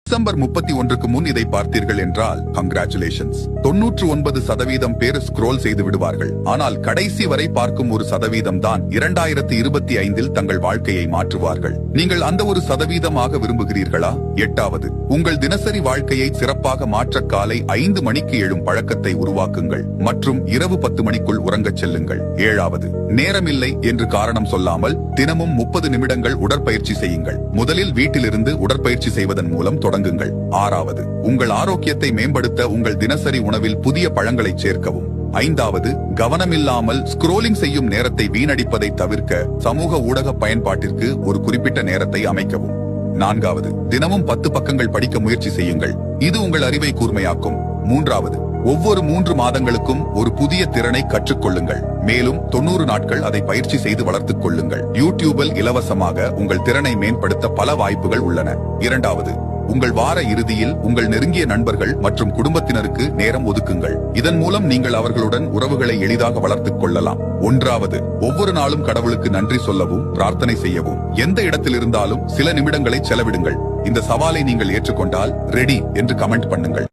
December 31க்கு முன் இதை பார்த்தீர்கள் என்றால் கங்க்ராச்சுலேஷன்ஸ். 99% பேர் ஸ்க்ரோல் செய்து விடுவார்கள். ஆனால் கடைசி வரை பார்க்கும் ஒரு சதவீதம் தான் 2025இல் தங்கள் வாழ்க்கையை மாற்றுவார்கள். நீங்கள் அந்த ஒரு சதவீதமாக விரும்புகிறீர்களா? 8வது, உங்கள் தினசரி வாழ்க்கையை சிறப்பாக மாற்ற காலை 5 மணிக்கு எழும் பழக்கத்தை உருவாக்குங்கள் மற்றும் இரவு 10 மணிக்குள் உறங்கச் செல்லுங்கள். 7வது, நேரமில்லை என்று காரணம் சொல்லாமல் தினமும் 30 நிமிடங்கள் உடற்பயிற்சி செய்யுங்கள். முதலில் வீட்டிலிருந்து உடற்பயிற்சி செய்வதன் மூலம் தொடங்குங்கள். 6வது, உங்கள் ஆரோக்கியத்தை மேம்படுத்த உங்கள் தினசரி உணவில் புதிய பழங்களை சேர்க்கவும். 5வது, கவனமில்லாமல் ஸ்க்ரோலிங் செய்யும் நேரத்தை வீணடிப்பதை தவிர்க்க சமூக ஊடக பயன்பாட்டிற்கு ஒரு குறிப்பிட்ட நேரத்தை அமைக்கவும். 4வது, தினமும் 10 பக்கங்கள் படிக்க முயற்சி செய்யுங்கள். இது உங்கள் அறிவை கூர்மையாக்கும். 3வது, ஒவ்வொரு 3 மாதங்களுக்கும் ஒரு புதிய திறனை கற்றுக்கொள்ளுங்கள். மேலும் 90 நாட்கள் அதை பயிற்சி செய்து வளர்த்துக் கொள்ளுங்கள். யூடியூபில் இலவசமாக உங்கள் திறனை மேம்படுத்த பல வாய்ப்புகள் உள்ளன. 2வது, உங்கள் வார இறுதியில் உங்கள் நெருங்கிய நண்பர்கள் மற்றும் குடும்பத்தினருக்கு நேரம் ஒதுக்குங்கள். இதன் மூலம் நீங்கள் அவர்களுடன் உறவுகளை எளிதாக வளர்த்துக் கொள்ளலாம். 1வது, ஒவ்வொரு நாளும் கடவுளுக்கு நன்றி சொல்லவும் பிரார்த்தனை செய்யவும். எந்த இடத்தில் இருந்தாலும் சில நிமிடங்களை செலவிடுங்கள். இந்த சவாலை நீங்கள் ஏற்றுக்கொண்டால் ரெடி என்று கமெண்ட் பண்ணுங்கள்.